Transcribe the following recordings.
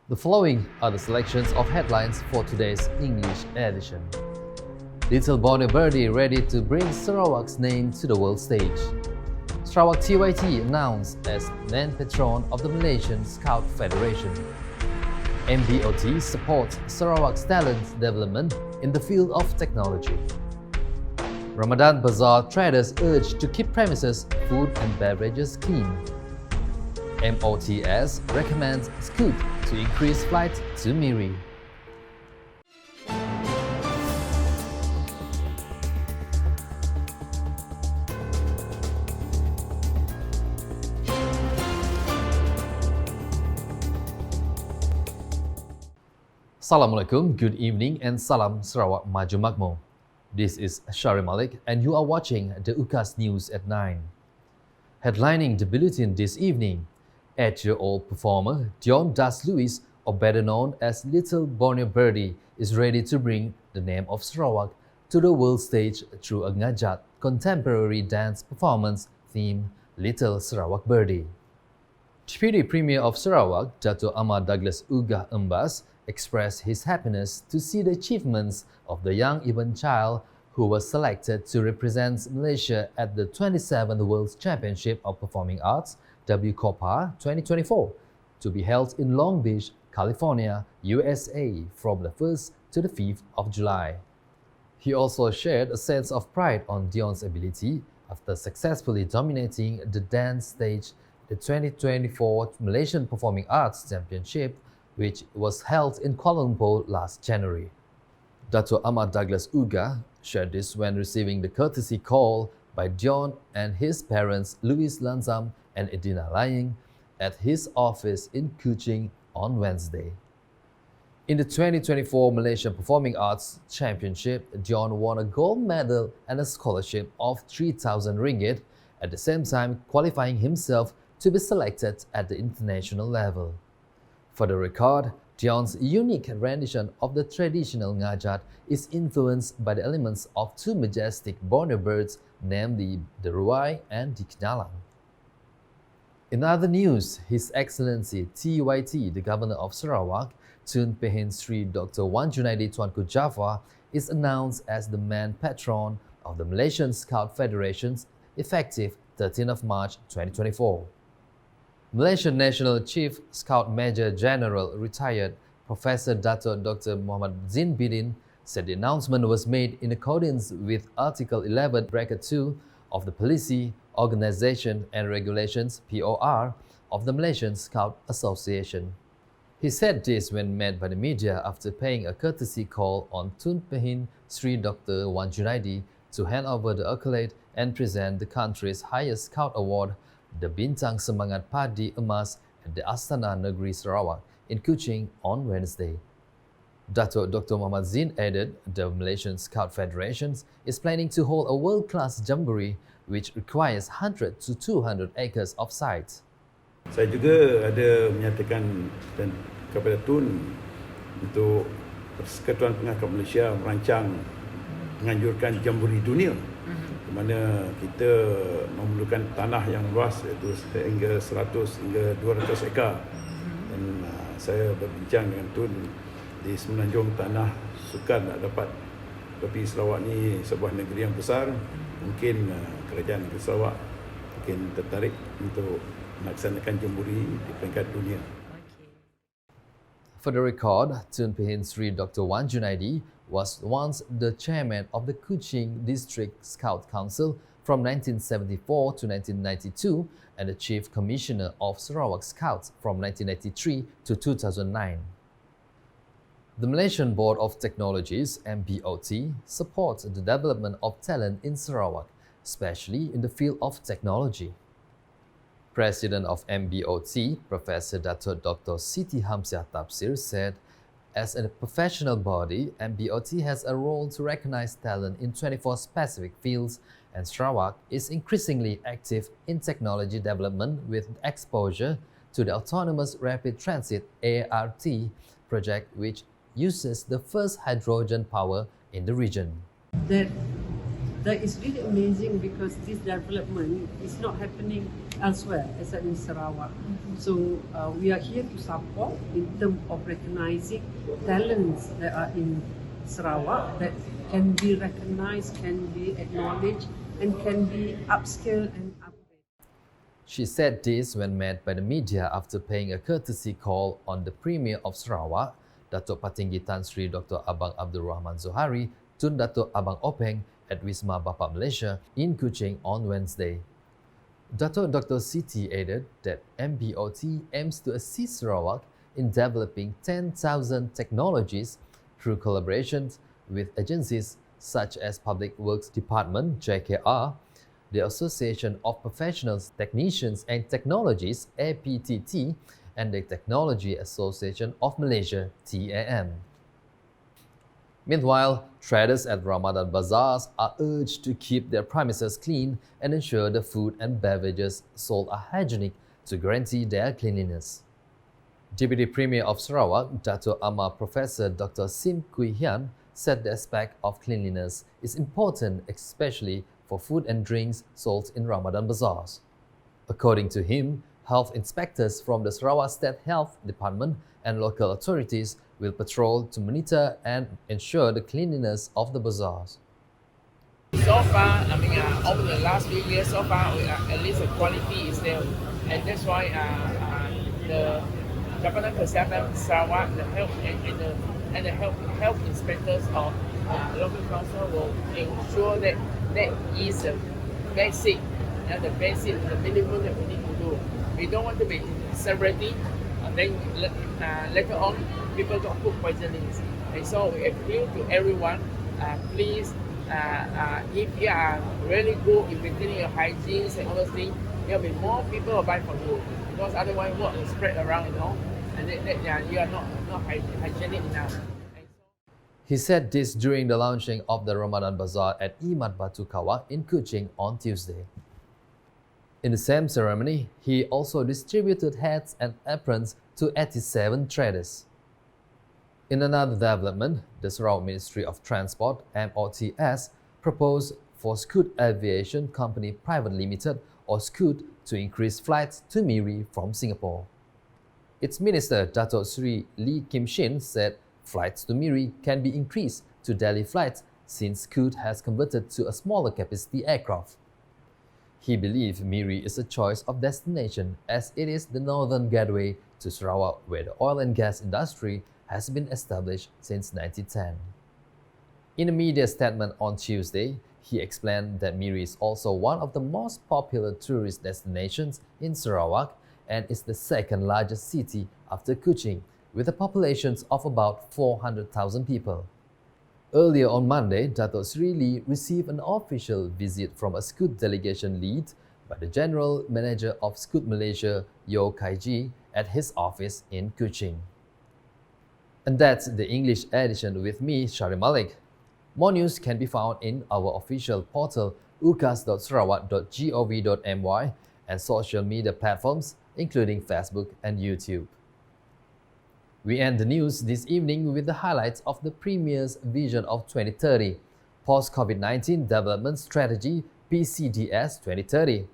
The following are the selections of headlines for today's English edition. Little Borneo Birdie ready to bring Sarawak's name to the world stage. Sarawak TYT announced as named Patron of the Malaysian Scout Federation. MBOT supports Sarawak's talent development in the field of technology. Ramadan Bazaar traders urged to keep premises, food and beverages clean. MOTS recommends Scoot to increase flights to Miri. Assalamualaikum, good evening and salam Sarawak Maju Makmur. This is Sharill Malik and you are watching the UKAS News at 9. Headlining the bulletin this evening, 8-year-old performer Dion Das Lewis, or better known as Little Borneo Birdie, is ready to bring the name of Sarawak to the world stage through a ngajat contemporary dance performance themed Little Sarawak Birdie. Deputy Premier of Sarawak, Dato' Ahmad Douglas Ugah Embas, expressed his happiness to see the achievements of the young Iban child who was selected to represent Malaysia at the 27th World Championship of Performing Arts WCOPA 2024 to be held in Long Beach, California, USA from the 1st to the 5th of July. He also shared a sense of pride on Dion's ability after successfully dominating the dance stage the 2024 Malaysian Performing Arts Championship, which was held in Kuala Lumpur last January. Dato' Ahmad Douglas Ugah shared this when receiving the courtesy call by Dion and his parents Louis Lanzam and Edina Laying at his office in Kuching on Wednesday. In the 2024 Malaysian Performing Arts Championship, Dion won a gold medal and a scholarship of 3,000 ringgit, at the same time qualifying himself to be selected at the international level. For the record, Dion's unique rendition of the traditional ngajat is influenced by the elements of two majestic Borneo birds, namely the ruai and the kinalang. In other news, His Excellency TYT, the Governor of Sarawak, Tun Pehin Sri Dr. Wan Junaidi Tuanku Jaafar, is announced as the main patron of the Malaysian Scout Federations effective 13th of March 2024. Malaysian National Chief Scout Major General retired Professor Dato' Dr. Muhammad Zin Bidin said the announcement was made in accordance with Article 11(2) of the Policy, Organisation and Regulations (POR) of the Malaysian Scout Association. He said this when met by the media after paying a courtesy call on Tun Pehin Sri Dr. Wan Junaidi to hand over the accolade and present the country's highest Scout award, the Bintang Semangat Padi Emas at the Astana Negeri Sarawak in Kuching on Wednesday. Dato' Dr. Muhammad Zin added the Malaysian Scout Federation is planning to hold a world-class jamboree which requires 100 to 200 acres of site. Saya juga ada menyatakan dan kepada Tun untuk Persekutuan Pengangkat Malaysia merancang menganjurkan jamboree dunia di mana kita memerlukan tanah yang luas iaitu hingga 100 hingga 200 ekar dan saya berbincang dengan Tun di Semenanjung Tanah sukar nak dapat, tapi Sarawak ni sebuah negeri yang besar, mungkin kerajaan negeri Sarawak mungkin tertarik untuk melaksanakan jamboree di peringkat dunia. For the record, Tun Pehin Sri Dr. Wan Junaidi was once the chairman of the Kuching District Scout Council from 1974 to 1992 and the chief commissioner of Sarawak Scouts from 1993 to 2009. The Malaysian Board of Technologies (MBOT) supports the development of talent in Sarawak, especially in the field of technology. President of MBOT, Professor Dato' Dr. Siti Hamziah Tafsir said, as a professional body, MBOT has a role to recognize talent in 24 specific fields, and Sarawak is increasingly active in technology development with exposure to the Autonomous Rapid Transit ART project, which uses the first hydrogen power in the region. That that is really amazing because this development is not happening elsewhere except in Sarawak. So we are here to support in terms of recognizing talents that are in Sarawak that can be recognized, can be acknowledged, and can be upscaled and upgraded. She said this when met by the media after paying a courtesy call on the Premier of Sarawak, Datuk Patinggi Tan Sri Dr. Abang Abdul Rahman Zohari, Tun Datuk Abang Openg at Wisma Bapa Malaysia in Kuching on Wednesday. Datuk Dr. Siti added that MBOT aims to assist Sarawak in developing 10,000 technologies through collaborations with agencies such as Public Works Department (JKR), the Association of Professional Technicians and Technologies (APTT), and the Technology Association of Malaysia (TAM). Meanwhile, traders at Ramadan Bazaars are urged to keep their premises clean and ensure the food and beverages sold are hygienic to guarantee their cleanliness. Deputy Premier of Sarawak, Dato' Amar Professor Dr. Sim Kui Hian, said the aspect of cleanliness is important, especially for food and drinks sold in Ramadan Bazaars. According to him, health inspectors from the Sarawak State Health Department and local authorities will patrol to monitor and ensure the cleanliness of the bazaars. So far, over the last few years, so far, at least the quality is there. And that's why the Jabatan Kesihatan Sarawak, the health and the health inspectors of local council will ensure that that is the basic, the minimum that we need to do. We don't want to be celebrating, and then later on, people got food poisonings. And so we appeal to everyone, please, if you are really good in maintaining your hygiene and all those things, there will be more people who buy from you. Because otherwise, what will spread around, and you are not hygienic enough. He said this during the launching of the Ramadan Bazaar at Imat Batu Kawak in Kuching on Tuesday. In the same ceremony, he also distributed hats and aprons to 87 traders. In another development, the Sarawak Ministry of Transport (MOTS) proposed for Scoot Aviation Company Private Limited or Scoot to increase flights to Miri from Singapore. Its Minister Dato' Sri Lee Kim Shin said flights to Miri can be increased to daily flights since Scoot has converted to a smaller capacity aircraft. He believes Miri is a choice of destination as it is the northern gateway to Sarawak where the oil and gas industry has been established since 1910. In a media statement on Tuesday, he explained that Miri is also one of the most popular tourist destinations in Sarawak and is the second largest city after Kuching, with a population of about 400,000 people. Earlier on Monday, Dato' Sri Lee received an official visit from a Scoot delegation led by the General Manager of Scoot Malaysia, Yo Kai Ji, at his office in Kuching. And that's the English edition with me, Sharill Malik. More news can be found in our official portal ukas.sarawak.gov.my and social media platforms including Facebook and YouTube. We end the news this evening with the highlights of the Premier's Vision of 2030, Post-COVID-19 Development Strategy PCDS 2030.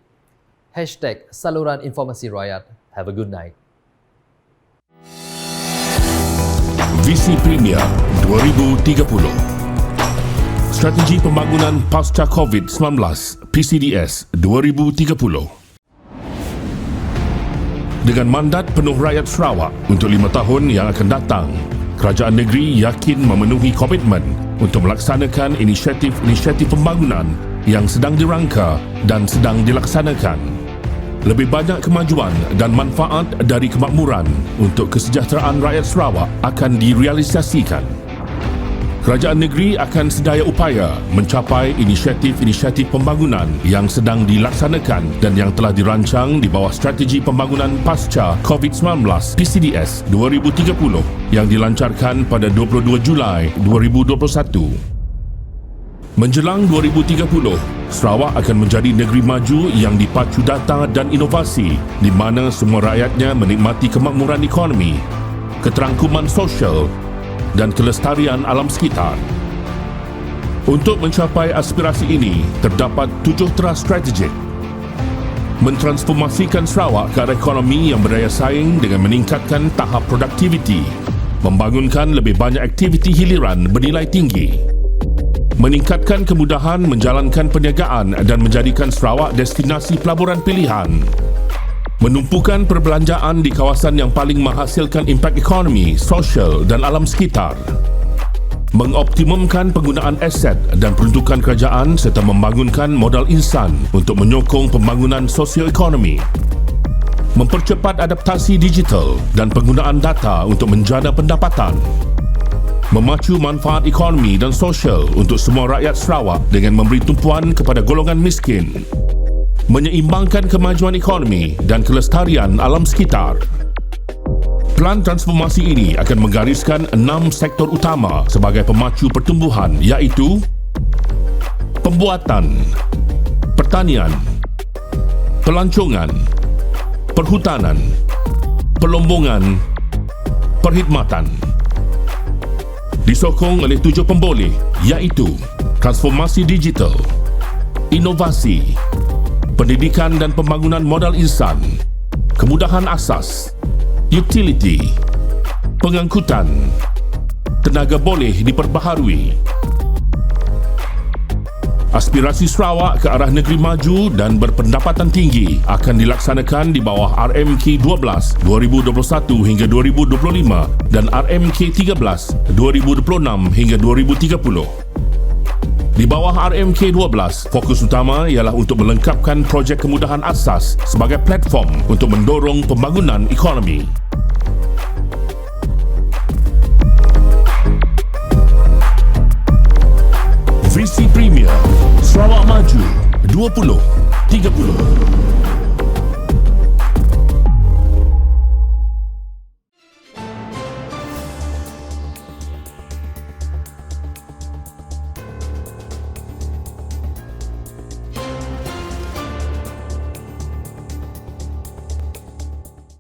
Hashtag Saluran Informasi Rakyat. Have a good night. Visi Premier 2030. Strategi Pembangunan Pasca COVID-19 PCDS 2030. Dengan mandat penuh rakyat Sarawak untuk 5 tahun yang akan datang, kerajaan negeri yakin memenuhi komitmen untuk melaksanakan inisiatif-inisiatif pembangunan yang sedang dirangka dan sedang dilaksanakan. Lebih banyak kemajuan dan manfaat dari kemakmuran untuk kesejahteraan rakyat Sarawak akan direalisasikan. Kerajaan negeri akan sedaya upaya mencapai inisiatif-inisiatif pembangunan yang sedang dilaksanakan dan yang telah dirancang di bawah Strategi Pembangunan Pasca COVID-19 PCDS 2030 yang dilancarkan pada 22 Julai 2021. Menjelang 2030, Sarawak akan menjadi negeri maju yang dipacu data dan inovasi di mana semua rakyatnya menikmati kemakmuran ekonomi, keterangkuman sosial dan kelestarian alam sekitar. Untuk mencapai aspirasi ini, terdapat 7 teras strategik. Mentransformasikan Sarawak ke arah ekonomi yang berdaya saing dengan meningkatkan tahap produktiviti, membangunkan lebih banyak aktiviti hiliran bernilai tinggi, meningkatkan kemudahan menjalankan perniagaan dan menjadikan Sarawak destinasi pelaburan pilihan, menumpukan perbelanjaan di kawasan yang paling menghasilkan impak ekonomi, sosial dan alam sekitar, mengoptimumkan penggunaan aset dan peruntukan kerajaan serta membangunkan modal insan untuk menyokong pembangunan sosioekonomi, mempercepat adaptasi digital dan penggunaan data untuk menjana pendapatan, memacu manfaat ekonomi dan sosial untuk semua rakyat Sarawak dengan memberi tumpuan kepada golongan miskin, menyeimbangkan kemajuan ekonomi dan kelestarian alam sekitar. Pelan transformasi ini akan menggariskan 6 sektor utama sebagai pemacu pertumbuhan, iaitu pembuatan, pertanian, pelancongan, perhutanan, pelombongan, perkhidmatan. Disokong oleh 7 pemboleh, iaitu transformasi digital, inovasi, pendidikan dan pembangunan modal insan, kemudahan asas, utility, pengangkutan, tenaga boleh diperbaharui. Aspirasi Sarawak ke arah negeri maju dan berpendapatan tinggi akan dilaksanakan di bawah RMK 12 2021 hingga 2025 dan RMK 13 2026 hingga 2030. Di bawah RMK 12, fokus utama ialah untuk melengkapkan projek kemudahan asas sebagai platform untuk mendorong pembangunan ekonomi. Visi Premier Sarawak Maju 2030.